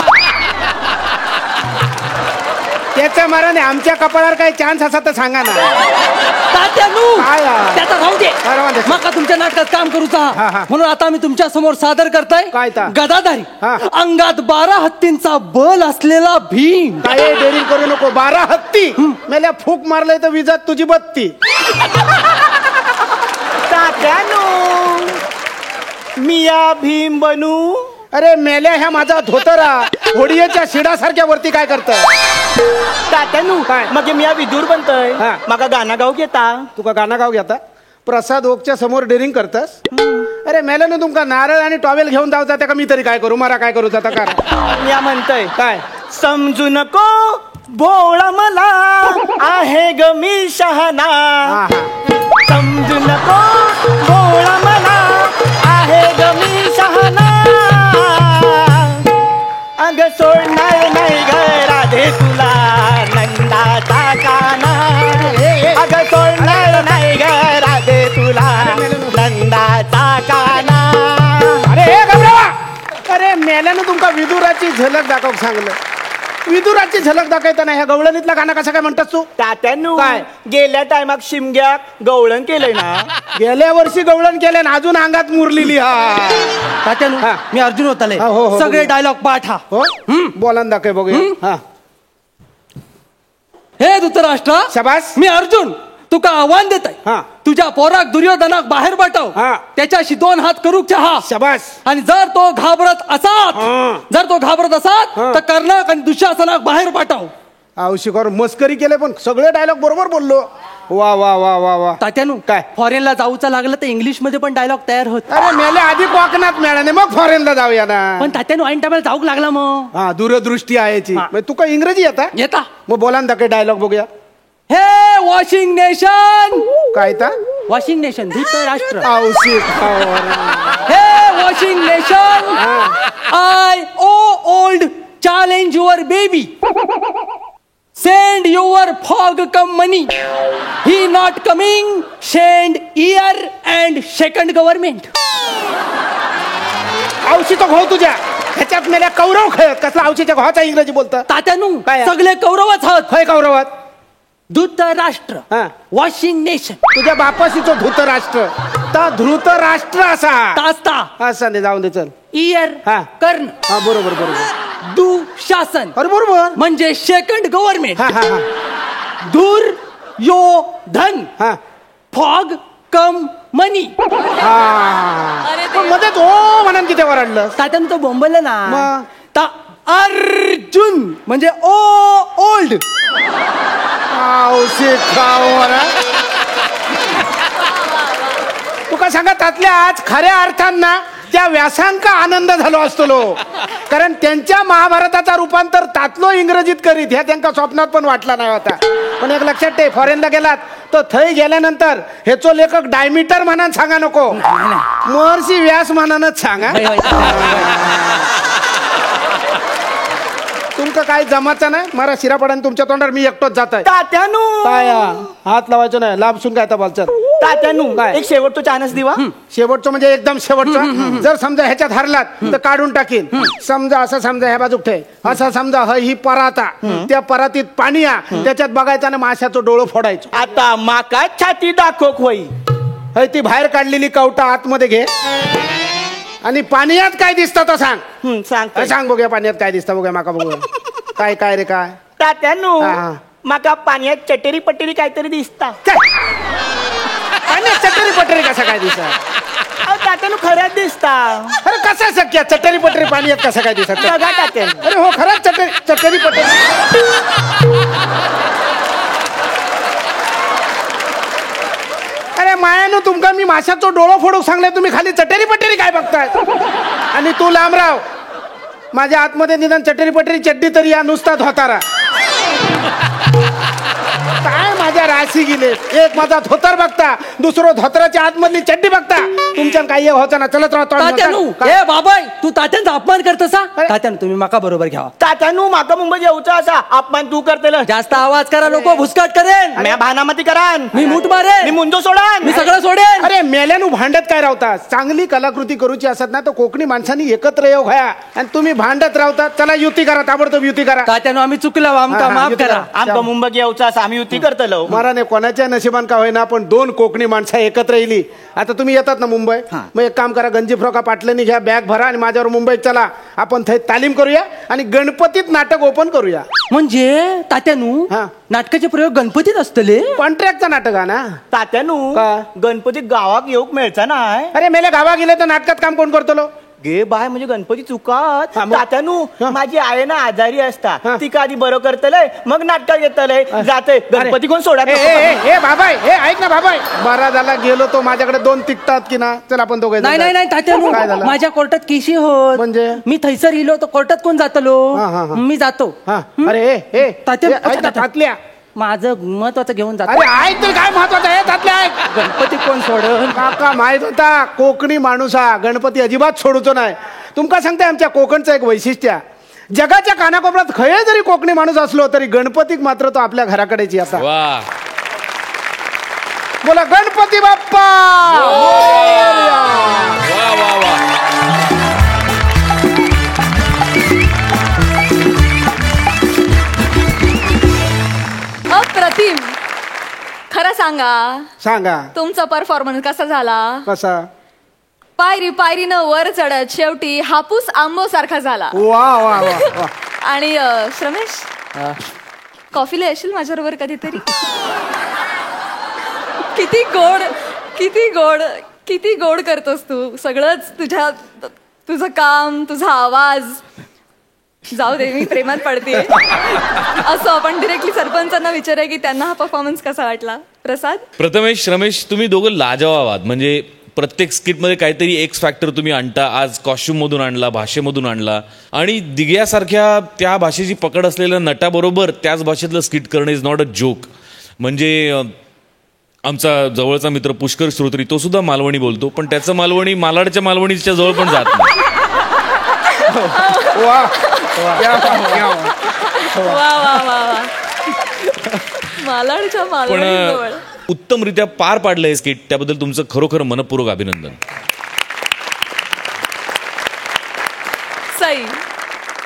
त्याच्या माराने आमच्या कपाळावर काही चान्स असा तर सांगा ना. तात्यानू काय आहे? त्याचा राहू दे. काय राहू दे? मका तुमच्या नाटकात काम करूचा हा, हा. म्हणून आता मी तुमच्या समोर सादर करताय काय ता? गदाधारी हा. अंगात 12 हत्तींचा बल असलेला भीम. काय डेअरिंग करू नको. 12 हत्ती मेल्या फूक मारलंय तर विजात तुझी बत्ती. तात्यानू मिया भीम बनू. अरे मेल्या ह्या माझा धोतरा होडियाच्या शिडासारख्या वरती काय करत. तात्यानू काय? मग मिया विदूर बनतय. हा. मका गाणं गाऊ घेता. तुका गाणं गाव घेता. प्रसाद ओकच्या समोर डेअरिंग करतस. अरे मेल्यानं तुमका नारळ आणि टॉवेल घेऊन जाऊ जाता का. मी तरी काय करू. मला काय करू जाता का. मिया म्हणतय काय समजू नको भोळा मला आहे ग मी शहाणा. हा हा. समजू नको भोळा मला आहे ग मी शहाणा. अग सोडणार नाही ग राधे तुला नंदाचा काना अग सोडणार नाही ग राधे तुला नंदाचा काना. अरे गबरावा, अरे मेल्यानं तुमका विदुराची झलक दाखव सांगलं. विदुराची झलक दाखवताना ह्या गवळणीतला गाणं कसं काय म्हणतात तू? तात्यानू काय? गेल्या टायमाक शिमग्याक गवळण केलंय ना. गेल्या वर्षी गवळण केलं ना अजून अंगात मुरलेली. हा तात्यानू हा. मी अर्जुन होताले हा, हो, हो, सगळे बघूया. डायलॉग पाठ हा. हो बोला ना दाखव बघूया. हा हे धृतराष्ट्र, शाबास. मी अर्जुन तुका आव्हान देत हा. आहे. तुझ्या पोराक दुर्योधनाक बाहेर पाठव. हा. त्याच्याशी 2 हात करू चहा. शाबास. आणि जर तो घाबरत असात हा. तर कर्णक आणि दुःशासनाक बाहेर पाठव. औशिकावर मस्करी केले पण सगळे डायलॉग बरोबर बोललो. वा वा वा वा वा. तात्यानू काय? फॉरेनला जाऊचं लागलं तर इंग्लिश मध्ये पण डायलॉग तयार होत. अरे मेले आधी कोकणात मिळाले मग फॉरेनला जाऊया ना. पण तात्यानू ऐन टायमाला जाऊक लागला मग. हा दूरदृष्टी आहे याची. हा. मग तुका इंग्रजी येता? येता. मग बोला ना दाखव डायलॉग बघूया. हे वॉशिंग नेशन. काय ता? Washing nation Dhritarashtra. औशिक. हे washing nation, I old challenge your baby. Send your fog come money. He not coming. Send year and second government. औषीचा घो तुझ्या ह्याच्यात मेल्या कौरव खेळत कसला औषीच्या घोचा इंग्रजी बोलतं? तात्यानू काय? सगळे कौरवच आहोत. खय कौरवात? धृतराष्ट्र, हा. Washing nation. तुझ्या बापाशी तो धृतराष्ट्र तर धृतराष्ट्र असा तास्ता, असा नाही जाऊन दे चल. इयर, हा. कर्ण, हा बरोबर बरोबर. दुःशासन अरे बरोबर. म्हणजे सेकंड गव्हर्नमेंट. हा हा हा दुर्योधन, हा फॉग कम मनी. हा. पण मध्ये तो म्हणून किती वरडलं? तात्यानं तो बोंबलं ना. मग? ता अर्जुन म्हणजे ओल्ड. औषध तुका सांगा त्यातल्या आज खऱ्या अर्थांना त्या व्यासांका आनंद झालो असतो. कारण त्यांच्या महाभारताचा रूपांतर तातलो इंग्रजीत करीत ह्या त्यांना स्वप्नात पण वाटला नाही होता. पण एक लक्षात ठेव, फॉरेनला गेलात तर थंय गेल्यानंतर हेचो लेखक डायमीटर म्हणान सांगा नको, महर्षी व्यास म्हणानच सांगा. तुमचं काय जमाचं नाही. मारा शिरापडाने तुमच्या तोंडावर मी एकटोच जात आहे. तात्यानू काय हात लावायचं नाही. लांब सुन काय बोलचं. तात्यानू काय? एक शेवटचा चान्स दिवा. शेवटचं म्हणजे एकदम शेवटचं. जर समजा ह्याच्यात हरलात तर काढून टाकीन. समजा असं समजा ह्या बाजूक ठे असं समजा ही पराता, त्या परातीत पाणी या, त्याच्यात बघायचं ना माशाचं डोळं फोडायचं. आता माका छाती दाखव होई. हय ती बाहेर काढलेली कवटा आतमध्ये घे आणि पाण्यात काय दिसतं तर सांग. सांग सांग बघूया पाण्यात काय दिसतं बघूया माका बघूया. काय काय रे काय? तात्यानू हा. माका पाण्यात चटेरी पटेरी काहीतरी दिसता. पाण्यात चटरी पटरी कसा काय दिसत? तात्यानू खरंच दिसता. अरे कसं शक्य? चटरी पटरी पाण्यात कसं काय दिसत? बघा तात्यानू. अरे हो खरंच चटरी पटरी. अरे मायानो तुमका मी माशाचं डोळं फोडूक सांगले, तुम्ही खाली चटेरी पटेरी काय बघताय? आणि तू लांबराव माझ्या आतमध्ये निदान चटेरी पटेरी चड्डी तरी या नुसता धोतारा. काय माझ्या राशी गेले. एक माझा धोतर बघता, दुसरं धोतराच्या आतमधली चड्डी बघता. तुमच्या काही होता ना. चलत तात्यानू राहतो. ए बाबाय तू तात्यांचा अपमान करतसा. तात्यानू तुम्ही माका बरोबर घ्यावा. तात्यानू माका मुंबई येऊचा असा अपमान तू करतेल. जास्त आवाज करा नको, भुसकाट करेन. म्या भानामती करान. मी मूठ मारेन. मी मुंजो सोडान. मी सगळं सोडेन. अरे मेल्यानु भांडत काय राहता? चांगली कलाकृती करूची असत ना तर कोकणी माणसांनी एकत्र येऊ घ्या. आणि तुम्ही भांडत राहता. चला युती करा, ताबडतोब युती करा. तात्यानू आम्ही चुकलो, आमका हा, माफ युती करा. करा. आमका मुंबई येऊचा असा आम्ही युती करतलो. महाराने कोणाच्या नशिबान का होईना पण 2 कोकणी माणसं एकत्र येईल. आता तुम्ही येतात ना मुंबई, मग एक काम करा, गंजी फ्रॉका पाटलांनी घ्या, बॅग भरा आणि माझ्यावर मुंबईत चला. आपण थंय तालीम करूया आणि गणपतीत नाटक ओपन करूया. म्हणजे तात्यानू हा. नाटकाचे प्रयोग गणपतीत असतले. कॉन्ट्रॅक्टचा नाटक आहे ना. तात्यानू काय? गणपती गावाक येऊक मिळचा नाही. अरे मेले गावा गेले तर नाटकात काम कोण करतो लो? गे बाय म्हणजे गणपती चुकात. हा, मग? तात्यानू हा. माझी आहे ना आजारी असता. हा. ती आधी बरं करतलंय मग नाटकात येतलंय जाते. गणपती कोण सोडा. ए बाबाय, हे ऐक ना बाबाय, बरा झाला गेलो तो माझ्याकडे 2 तिकटात की ना. चल आपण दोघे. नाही तात्यानू काय झालं? माझ्या कोर्टात केशी होत. म्हणजे? मी थैसर इलो तर कोर्टात कोण जातलो. हा, हा, हा. मी जातो. हा. अरे ए तात्या- ऐक ना, तातल्या. माझं महत्वाचं घेऊन जातो. अरे ऐक तर काय महत्वाचं आहे तातल्या ऐक. गणपती कोण सोडन. काका माहित होता कोकणी माणूस हा गणपती अजिबात सोडूचो नाही. तुमका सांगते आमच्या कोकणचं एक वैशिष्ट्य, जगाच्या कानाकोपऱ्यात खये जरी कोकणी माणूस असलो तरी गणपतीक मात्र तो आपल्या घराकडेच येतात. वा बोला गणपती बाप्पा. वा वा वा. अप्रतिम. खरं सांगा तुमचा परफॉर्मन्स कसा झाला? कसा? पायरी पायरीनं वर चढत शेवटी हापूस आंबो सारखा झाला. वा वा वा वा. आणि श्रमेश, कॉफीला येशील माझ्याबरोबर कधीतरी? किती गोड किती गोड किती गोड करतोस तू सगळंच. तुझं काम, तुझा आवाज. जाऊ दे, मी प्रेमात पडते. असं आपण डिरेक्टली सरपंचांना विचारूया की त्यांना हा परफॉर्मन्स कसा वाटला. प्रसाद? प्रथमेश, रमेश, तुम्ही दोघं लाजवाब आहात. म्हणजे प्रत्येक स्किटमध्ये काहीतरी एक्स फॅक्टर तुम्ही आणता. आज कॉस्ट्युममधून आणला, भाषेमधून आणला, आणि दिग्यासारख्या त्या भाषेची पकड असलेल्या नटाबरोबर त्याच भाषेतलं स्किट करणं इज नॉट अ जोक. म्हणजे आमचा जवळचा मित्र पुष्कर श्रोत्री, तो सुद्धा मालवणी बोलतो, पण त्याचं मालवणी मालाडच्या मालवणीच्या जवळ पण जात नाही. वा वा वा वा. मालाडच्या मालवणीजवळ पण उत्तमरित्या पार पाडलं हे स्किट, त्याबद्दल तुमचं खरोखर मनपूर्वक अभिनंदन. सई.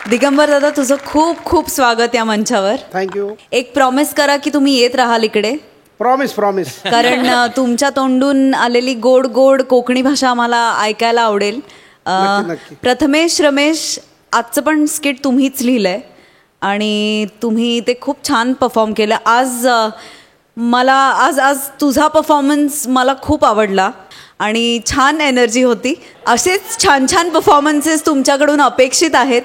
दिगंबर दादा, तुझं खूप खूप स्वागत या मंचावर. थँक्यू. एक प्रॉमिस करा की तुम्ही येत राहाल इकडे. Promise promise. कारण तुमच्या तोंडून आलेली गोड गोड कोकणी भाषा आम्हाला ऐकायला आवडेल. नक्की. प्रथमेश, रमेश, आजचं पण स्किट तुम्हीच लिहिलंय आणि तुम्ही ते खूप छान परफॉर्म केलं. आज तुझा परफॉर्मन्स मला खूप आवडला आणि छान एनर्जी होती. असेच छान छान परफॉर्मन्सेस तुमच्याकडून अपेक्षित आहेत.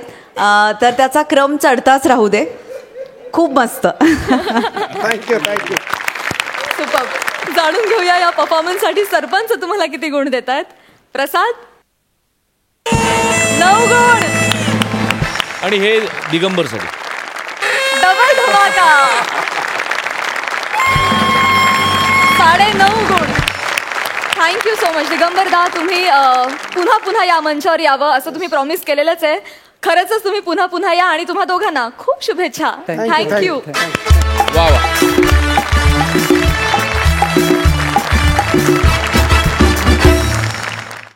तर त्याचा क्रम चढताच राहू दे. खूप मस्त. Thank you thank you. सुपर. जाणून घेऊया या परफॉर्मन्ससाठी सरपंच तुम्हाला किती गुण देत आहेत. प्रसाद? 9 गुण. आणि हे दिगंबरसाठी डबल धमाका. 9.5 गुण. Thank you so much. दिगंबरदा, तुम्ही पुन्हा पुन्हा या मंचावर यावं असं तुम्ही प्रॉमिस केलेलंच आहे. खरंच तुम्ही पुन्हा पुन्हा या आणि तुम्हा दोघांना खूप शुभेच्छा. थँक्यू.